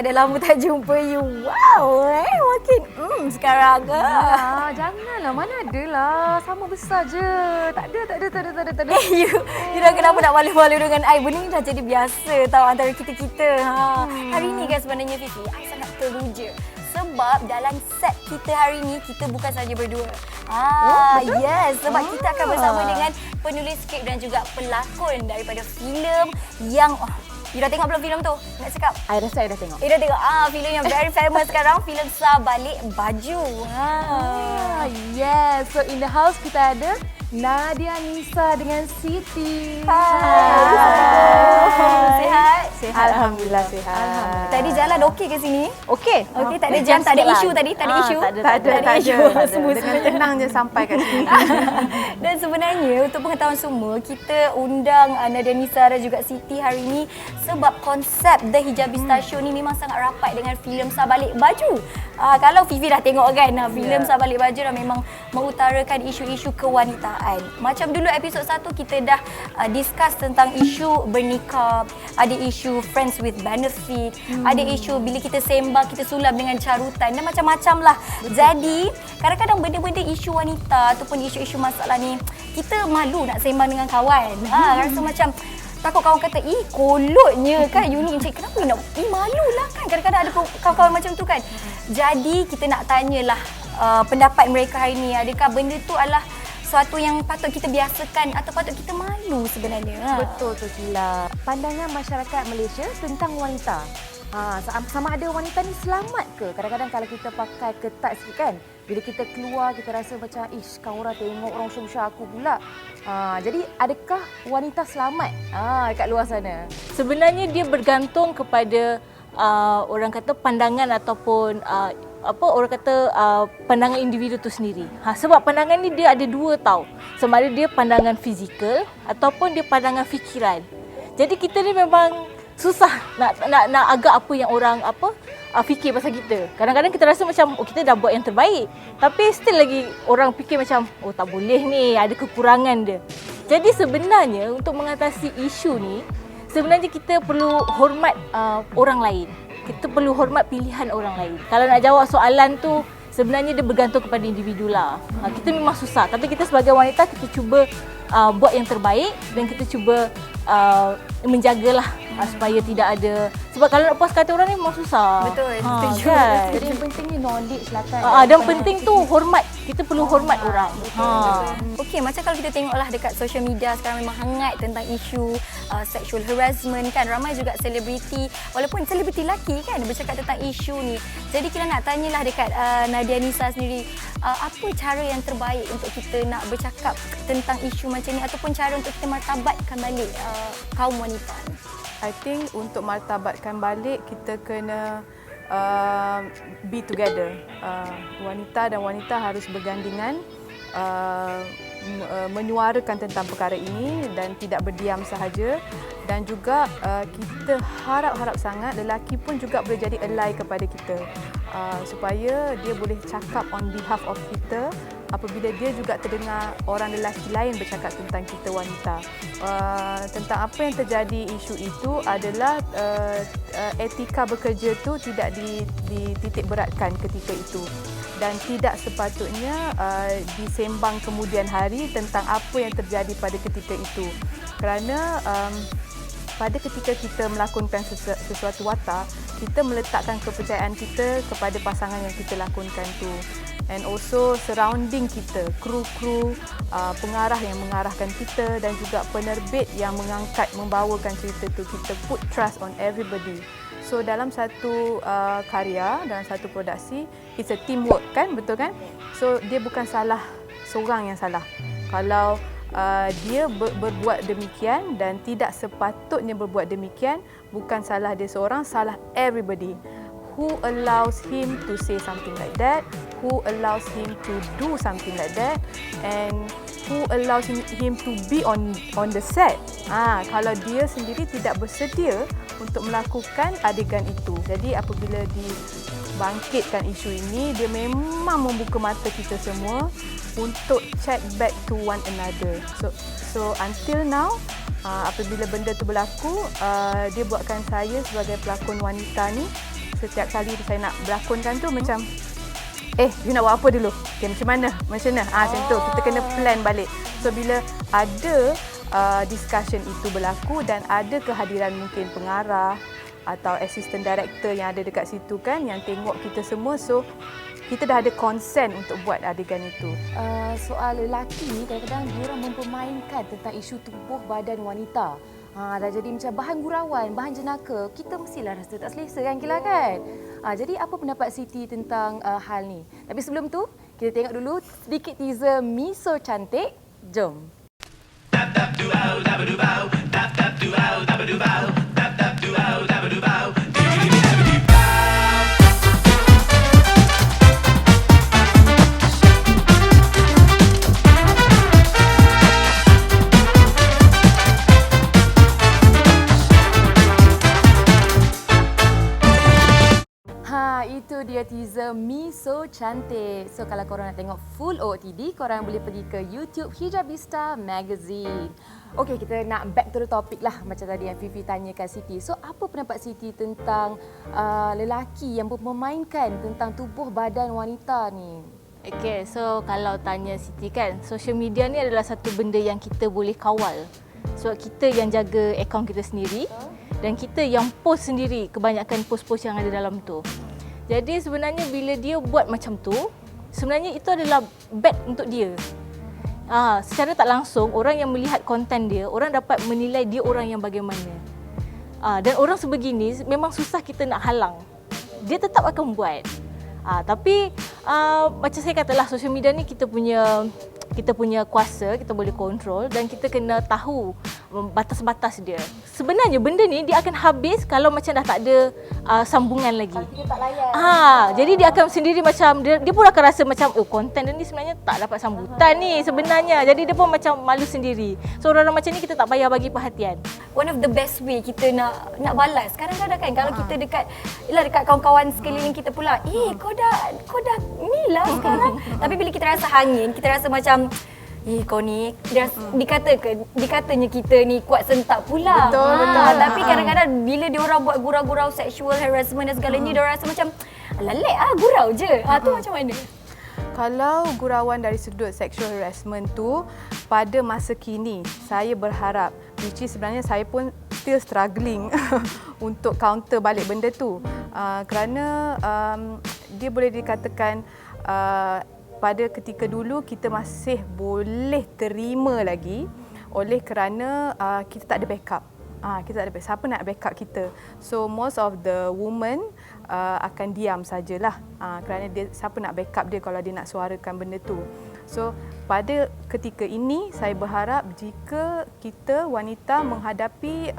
dah lama tak jumpa you. Wow, makin sekarang ke? Janganlah, mana ada lah. Sama besar je. Tak ada. You dah kenapa nak malu-malu dengan I? Benda ni dah jadi biasa tau antara kita-kita. Hari ni kan sebenarnya Fifi, I sangat teruja. Sebab dalam set kita hari ni, kita bukan saja berdua. Yes, sebab kita akan bersama dengan penulis skrip dan juga pelakon daripada filem yang... you dah tengok belum filem tu? Nak cakap? I rasa I dah tengok. You dah tengok? Filem yang very famous sekarang, filem Sabalik Baju. Yes, so in the house kita ada Nadia Nisa dengan Siti. Sihat? Sihat, Alhamdulillah sihat. Tadi jalan okey ke sini? Okey. Okey, tak ada jam, tak ada isu tadi? Tak ada isu? Tak ada. Semua Dengan tenang je sampai kat sini. Dan sebenarnya untuk pengetahuan semua, kita undang Nadia Nisa dan juga Siti hari ini sebab konsep The Hijabista Show ni memang sangat rapat dengan filem Sabalik Baju. Kalau Fifi dah tengok kan, filem Sabalik Baju dah memang mengutarakan isu-isu kewanitaan. Macam dulu episod 1 kita dah discuss tentang isu bernikah, ada isu friends with benefit, ada isu bila kita sembang, kita sulap dengan carutan dan macam-macam lah. Jadi kadang-kadang benda-benda isu wanita ataupun isu-isu masalah ni kita malu nak sembang dengan kawan. Rasa macam takut kawan kata, kolotnya kan you ni, encik kenapa nak, malu lah kan. Kadang-kadang ada kawan-kawan macam tu kan. Jadi kita nak tanyalah pendapat mereka hari ni. Adakah benda tu adalah suatu yang patut kita biasakan atau patut kita malu sebenarnya? Betul tu Sheila. Pandangan masyarakat Malaysia tentang wanita. Sama ada wanita ni selamat ke? Kadang-kadang kalau kita pakai ketat sikit kan, bila kita keluar kita rasa macam kan orang tengok orang besar aku pula. Jadi adakah wanita selamat dekat luar sana? Sebenarnya dia bergantung kepada orang kata pandangan ataupun orang kata pandangan individu tu sendiri. Sebab pandangan ni dia ada dua tau. Sama ada dia pandangan fizikal ataupun dia pandangan fikiran. Jadi kita ni memang susah nak agak apa yang orang fikir pasal kita. Kadang-kadang kita rasa macam kita dah buat yang terbaik, tapi still lagi orang fikir macam tak boleh ni, ada kekurangan dia. Jadi sebenarnya untuk mengatasi isu ni, sebenarnya kita perlu hormat orang lain. Kita perlu hormat pilihan orang lain. Kalau nak jawab soalan tu, sebenarnya dia bergantung kepada individu lah. Kita memang susah, tapi kita sebagai wanita kita cuba buat yang terbaik dan kita cuba menjagalah supaya tidak ada, sebab kalau nak puas kata orang ni memang susah. Betul, setuju. Kan? Jadi yang penting ni knowledge lah kan. Dan penting tu hormat. Kita perlu hormat orang. Okey, macam kalau kita tengoklah dekat social media sekarang memang hangat tentang isu sexual harassment kan. Ramai juga selebriti, walaupun selebriti lelaki kan, bercakap tentang isu ni. Jadi kita nak tanyalah dekat Nadia Nisa sendiri, apa cara yang terbaik untuk kita nak bercakap tentang isu macam ni ataupun cara untuk kita martabatkan balik kaum wanita ni? I think untuk martabatkan balik kita kena be together. Wanita dan wanita harus bergandingan menyuarakan tentang perkara ini dan tidak berdiam sahaja. Dan juga kita harap sangat lelaki pun juga boleh jadi ally kepada kita, supaya dia boleh cakap on behalf of kita apabila dia juga terdengar orang lelaki lain bercakap tentang kita wanita. Tentang apa yang terjadi, isu itu adalah etika bekerja tu tidak dititik beratkan ketika itu dan tidak sepatutnya disembang kemudian hari tentang apa yang terjadi pada ketika itu. Kerana pada ketika kita melakonkan sesuatu watak, kita meletakkan kepercayaan kita kepada pasangan yang kita lakonkan tu. And also surrounding kita, kru-kru, pengarah yang mengarahkan kita dan juga penerbit yang membawakan cerita tu. Kita put trust on everybody. So dalam satu karya, dalam satu produksi, it's a teamwork kan, betul kan? So dia bukan salah seorang yang salah. Kalau dia berbuat demikian dan tidak sepatutnya berbuat demikian, bukan salah dia seorang, salah everybody. Who allows him to say something like that? Who allows him to do something like that? And who allows him to be on the set? Kalau dia sendiri tidak bersedia untuk melakukan adegan itu. Jadi apabila dibangkitkan isu ini, dia memang membuka mata kita semua untuk check back to one another. So until now, apabila benda tu berlaku, dia buatkan saya sebagai pelakon wanita ni setiap kali saya nak berlakonkan tu macam you nak buat apa dulu? Okay, macam mana? Macam tu. Kita kena plan balik. So bila ada discussion itu berlaku dan ada kehadiran mungkin pengarah atau assistant director yang ada dekat situ kan, yang tengok kita semua, so kita dah ada consent untuk buat adegan itu. Soal lelaki, kadang-kadang diorang mempermainkan tentang isu tubuh badan wanita. Dah jadi macam bahan gurauan, bahan jenaka. Kita mestilah rasa tak selesa kan, Kila kan? Jadi apa pendapat Siti tentang hal ni? Tapi sebelum tu, kita tengok dulu sedikit teaser Mi So Cantik. Jom. Itu dia teaser Mi So Cantik. So kalau korang nak tengok full OOTD, korang boleh pergi ke YouTube Hijabista Magazine. Okey, kita nak back to the topic lah macam tadi yang Fifi tanyakan Siti. So apa pendapat Siti tentang lelaki yang memainkan tentang tubuh badan wanita ni? Okay, so kalau tanya Siti kan, social media ni adalah satu benda yang kita boleh kawal. Sebab kita yang jaga akaun kita sendiri dan kita yang post sendiri kebanyakan post-post yang ada dalam tu. Jadi sebenarnya bila dia buat macam tu, sebenarnya itu adalah bad untuk dia. Secara tak langsung, orang yang melihat konten dia, orang dapat menilai dia orang yang bagaimana. Dan orang sebegini memang susah kita nak halang. Dia tetap akan buat. Tapi macam saya katalah, social media ni kita punya kuasa, kita boleh kontrol dan kita kena tahu batas-batas dia. Sebenarnya benda ni dia akan habis kalau macam dah tak ada sambungan lagi. Kalau kita tak layan. Jadi dia akan sendiri macam dia pun akan rasa macam konten dia ni sebenarnya tak dapat sambutan ni sebenarnya. Jadi dia pun macam malu sendiri. So orang-orang macam ni kita tak payah bagi perhatian. One of the best way kita nak balas. Kadang-kadang kan kalau kita dekat kawan-kawan sekeliling kita pula, kau dah ni lah sekarang. Tapi bila kita rasa hangin, kita rasa macam kau ni dikatanya kita ni kuat sentak pula. Betul. Tapi kadang-kadang bila diorang buat gurau-gurau sexual harassment dan segalanya, diorang rasa macam lelek gurau je. Tu macam mana? Kalau gurauan dari sudut sexual harassment tu, pada masa kini saya berharap, which is sebenarnya saya pun still struggling untuk counter balik benda tu. Kerana dia boleh dikatakan pada ketika dulu kita masih boleh terima lagi oleh kerana kita tak ada backup. Kita tak ada backup. Siapa nak backup kita? So most of the women akan diam sajalah kerana siapa nak backup dia kalau dia nak suarakan benda tu. So pada ketika ini saya berharap jika kita wanita menghadapi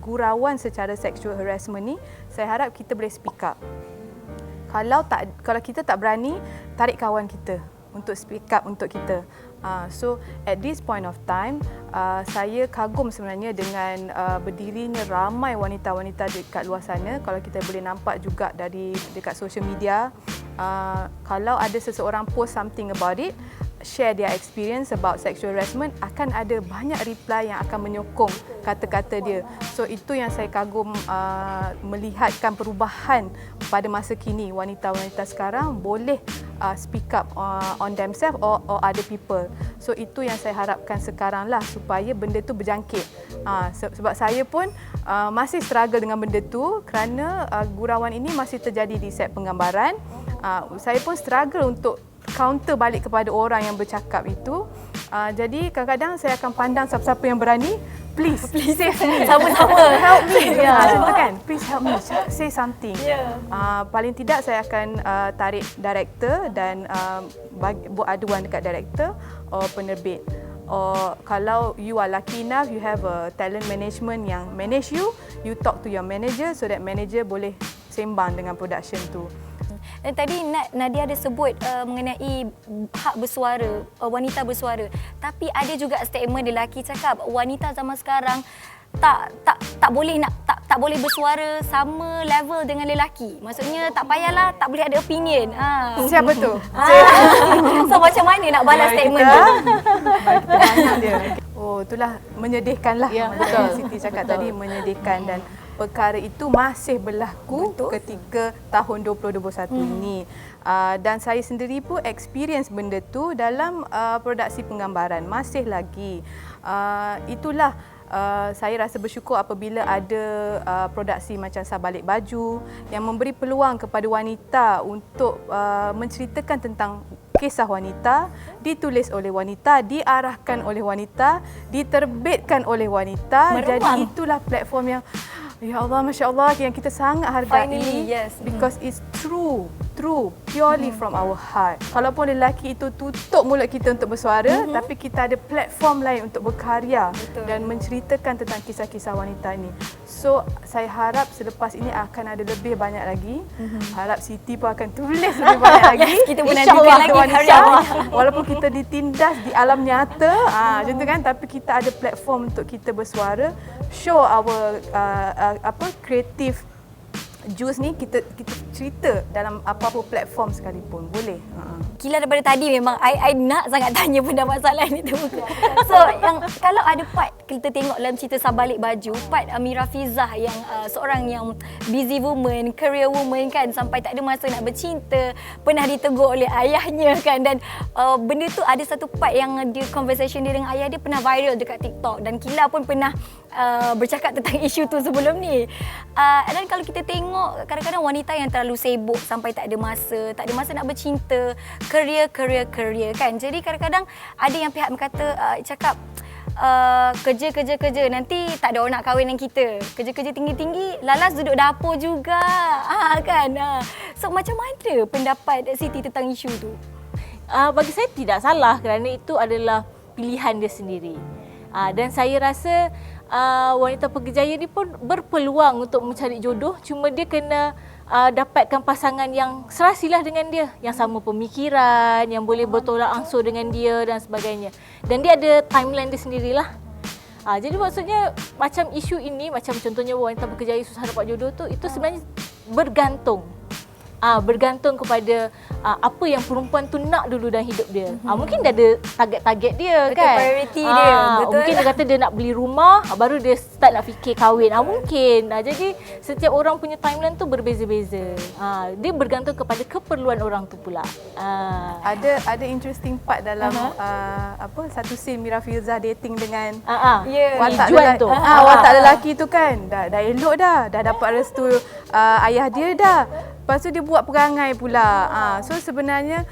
gurauan secara sexual harassment ni, saya harap kita boleh speak up. Kalau kita tak berani, tarik kawan kita untuk speak up untuk kita. So at this point of time, saya kagum sebenarnya dengan berdirinya ramai wanita-wanita dekat luar sana. Kalau kita boleh nampak juga dekat social media, kalau ada seseorang post something about it, share their experience about sexual harassment, akan ada banyak reply yang akan menyokong kata-kata dia. So itu yang saya kagum, melihatkan perubahan pada masa kini. Wanita-wanita sekarang boleh speak up on themselves or other people. So itu yang saya harapkan sekarang lah, supaya benda tu berjangkit. Sebab saya pun masih struggle dengan benda tu kerana gurauan ini masih terjadi di set penggambaran. Saya pun struggle untuk counter balik kepada orang yang bercakap itu. Jadi kadang-kadang saya akan pandang siapa-siapa yang berani, please save me. Sama-sama. Help me. Macam tu kan? Please help me. Say something. Paling tidak saya akan tarik director dan buat aduan dekat director atau penerbit. Kalau you are lucky enough, you have a talent management yang manage you, you talk to your manager so that manager boleh sembang dengan production tu. Dan tadi Nadia ada sebut mengenai hak bersuara, wanita bersuara. Tapi ada juga statement lelaki cakap wanita zaman sekarang tak boleh bersuara sama level dengan lelaki. Maksudnya tak payahlah, tak boleh ada opinion. Siapa tu? So macam mana nak balas statement tu? Mari kita banyak dia. Itulah menyedihkan lah. Ya, betul. Siti cakap tadi menyedihkan. Dan perkara itu masih berlaku ketika tahun 2021 ini. Dan saya sendiri pun experience benda tu dalam produksi penggambaran masih lagi. Itulah saya rasa bersyukur apabila ada produksi macam Sabalik Baju yang memberi peluang kepada wanita untuk menceritakan tentang kisah wanita, ditulis oleh wanita, diarahkan oleh wanita, diterbitkan oleh wanita. Jadi itulah platform yang ya Allah, Masya Allah, yang kita sangat hargai. Finally, yes. Because it's true, purely from our heart. Kalaupun lelaki itu tutup mulut kita untuk bersuara, tapi kita ada platform lain untuk berkarya dan menceritakan tentang kisah-kisah wanita ini. So, saya harap selepas ini akan ada lebih banyak lagi. Harap Siti pun akan tulis lebih banyak lagi. Kita pun nantikan lagi wanita. Walaupun kita ditindas di alam nyata, macam tu kan, tapi kita ada platform untuk kita bersuara, show our creative juice ni, kita cerita dalam apa-apa platform sekalipun boleh. Kila daripada tadi memang I nak sangat tanya pendapat soalan itu. So yang kalau ada part kita tengok dalam cerita Sabalik Baju, part Amira Fizah yang seorang yang busy woman, career woman kan, sampai tak ada masa nak bercinta, pernah ditegur oleh ayahnya kan, dan benda tu ada satu part yang dia conversation dia dengan ayah dia pernah viral dekat TikTok, dan Kila pun pernah bercakap tentang isu tu sebelum ni. Dan kalau kita tengok kadang-kadang wanita yang terlalu sibuk sampai tak ada masa nak bercinta, career kan. Jadi kadang-kadang ada yang pihak berkata cakap kerja nanti tak ada orang nak kahwin dengan kita. Kerja tinggi-tinggi, lalas duduk dapur juga. Kan. So macam mana pendapat Siti tentang isu tu? Bagi saya tidak salah kerana itu adalah pilihan dia sendiri. Dan saya rasa wanita pekerjaya ni pun berpeluang untuk mencari jodoh, cuma dia kena dapatkan pasangan yang serasilah dengan dia, yang sama pemikiran, yang boleh bertolak ansur dengan dia dan sebagainya. Dan dia ada timeline dia sendirilah. Jadi maksudnya macam isu ini, macam contohnya wanita pekerjaya susah dapat jodoh tu, itu sebenarnya bergantung kepada apa yang perempuan tu nak dulu dalam hidup dia. Mungkin dia ada target-target dia, betul, kan. Priority dia. Betul. Mungkin dia kata dia nak beli rumah, baru dia start nak fikir kahwin. Mungkin. Jadi setiap orang punya timeline tu berbeza-beza. Dia bergantung kepada keperluan orang tu pula. Ada interesting part dalam satu scene Mira Filzah dating dengan watak lelaki tu kan. Dah elok dah dapat restu ayah dia dah. Lepas tu dia buat perangai pula. So sebenarnya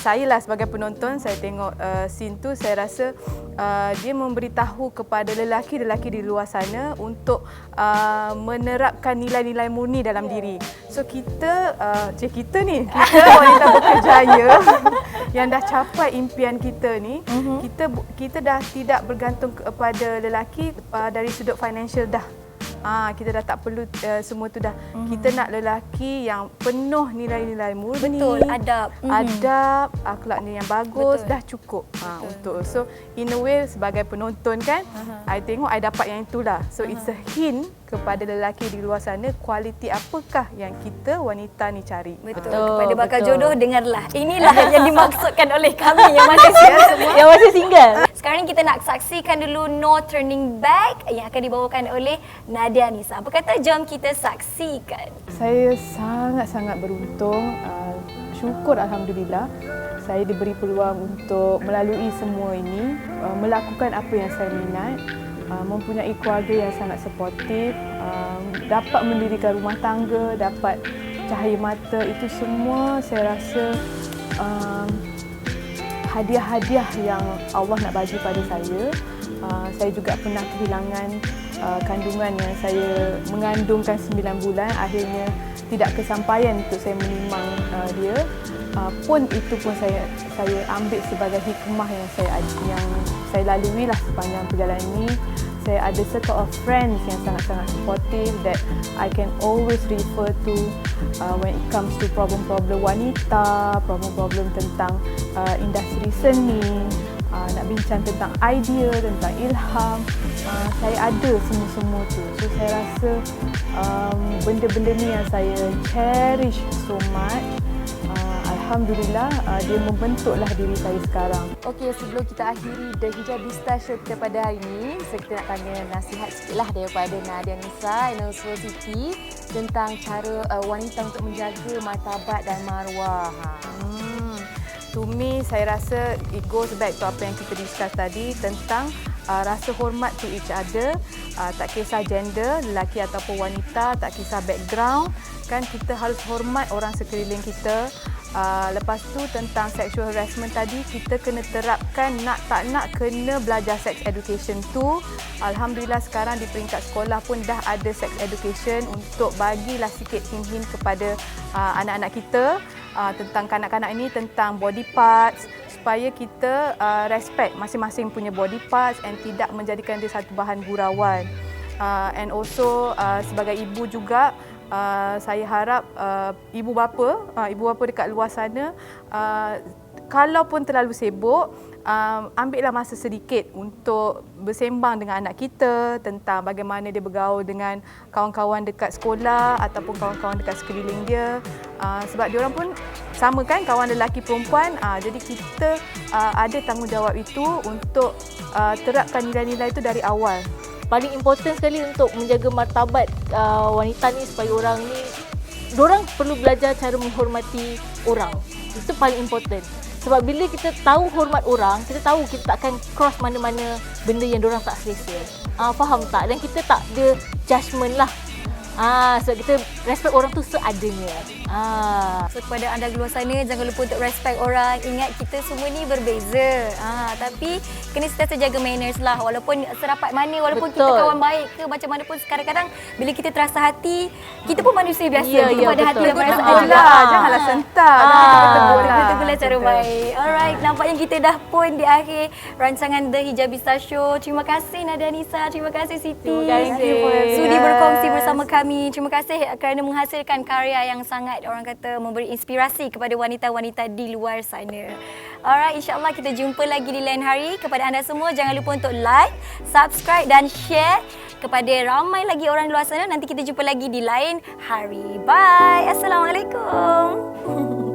saya lah sebagai penonton, saya tengok scene tu, saya rasa dia memberitahu kepada lelaki-lelaki di luar sana untuk menerapkan nilai-nilai murni dalam diri. So kita wanita bekerjaya yang dah capai impian kita ni, kita dah tidak bergantung kepada lelaki dari sudut financial dah. Kita dah tak perlu semua tu dah. Kita nak lelaki yang penuh nilai-nilai murni. Betul, adab, akhlaknya yang bagus. Betul. Dah cukup untuk. So in a way sebagai penonton kan, I tengok I dapat yang itulah. So it's a hint kepada lelaki di luar sana, kualiti apakah yang kita wanita ni cari. Betul. Kepada bakal jodoh, dengarlah. Inilah yang dimaksudkan oleh kami yang masih single. Yang masih single. Sekarang kita nak saksikan dulu No Turning Back yang akan dibawakan oleh Nadia Nisa. Apa kata, jom kita saksikan. Saya sangat-sangat beruntung. Syukur Alhamdulillah saya diberi peluang untuk melalui semua ini, melakukan apa yang saya minat, mempunyai keluarga yang sangat suportif, dapat mendirikan rumah tangga, dapat cahaya mata. Itu semua saya rasa hadiah-hadiah yang Allah nak bagi pada saya. Saya juga pernah kehilangan kandungan yang saya mengandungkan 9 bulan. Akhirnya tidak kesampaian untuk saya menimang dia. Pun itu pun saya ambil sebagai hikmah yang saya lalui lah sepanjang perjalanan ini. Saya ada circle of friends yang sangat-sangat supportive that I can always refer to when it comes to problem-problem wanita, problem-problem tentang industri seni, nak bincang tentang idea, tentang ilham. Saya ada semua tu. So saya rasa benda-benda ni yang saya cherish so much. Alhamdulillah dia membentuklah diri saya sekarang. Okey, sebelum kita akhiri The Hijabista Show kita pada hari ini, kita nak tanya nasihat sikitlah daripada Nadia Nisa and also Siti tentang cara wanita untuk menjaga martabat dan maruah. To me, saya rasa it goes back to apa yang kita discuss tadi tentang rasa hormat to each other, tak kisah gender, lelaki ataupun wanita, tak kisah background, kan kita harus hormat orang sekeliling kita. Lepas tu tentang sexual harassment tadi, kita kena terapkan nak tak nak kena belajar sex education tu. Alhamdulillah sekarang di peringkat sekolah pun dah ada sex education untuk bagilah sikit hint-hint kepada anak-anak kita tentang kanak-kanak ini, tentang body parts, supaya kita respect masing-masing punya body parts and tidak menjadikan dia satu bahan gurauan. And also sebagai ibu juga, saya harap ibu bapa dekat luar sana, kalau pun terlalu sibuk, ambillah masa sedikit untuk bersembang dengan anak kita tentang bagaimana dia bergaul dengan kawan-kawan dekat sekolah ataupun kawan-kawan dekat sekeliling dia. Sebab diorang pun sama kan, kawan lelaki perempuan. Jadi kita ada tanggungjawab itu untuk terapkan nilai-nilai itu dari awal. Paling important sekali untuk menjaga martabat wanita ni supaya orang ni, diorang perlu belajar cara menghormati orang. Itu paling important. Sebab bila kita tahu hormat orang, kita tahu kita tak akan cross mana-mana benda yang diorang tak selesa. Faham tak? Dan kita tak ada judgement lah. Sebab kita respect orang tu seadanya. So kepada anda di luar sana, jangan lupa untuk respect orang. Ingat kita semua ni berbeza. Tapi kena sentiasa jaga manners lah. Walaupun serapat mana, walaupun Betul. kita kawan baik ke macam mana pun, kadang-kadang bila kita terasa hati, kita pun manusia biasa. Ya, Kita ya, ada hati betul. dan perasaan Tegur juga. lah, janganlah sentak. Tegur cara baik. Alright, nampaknya kita dah pun di akhir rancangan The Hijabista Show. Terima kasih Nadia Nisa, terima kasih Siti. Terima kasih. Sudi berkongsi bersama kami. Terima kasih kerana menghasilkan karya yang sangat orang kata memberi inspirasi kepada wanita-wanita di luar sana. Alright, insyaAllah kita jumpa lagi di lain hari. Kepada anda semua, jangan lupa untuk like, subscribe dan share kepada ramai lagi orang di luar sana. Nanti kita jumpa lagi di lain hari. Bye. Assalamualaikum.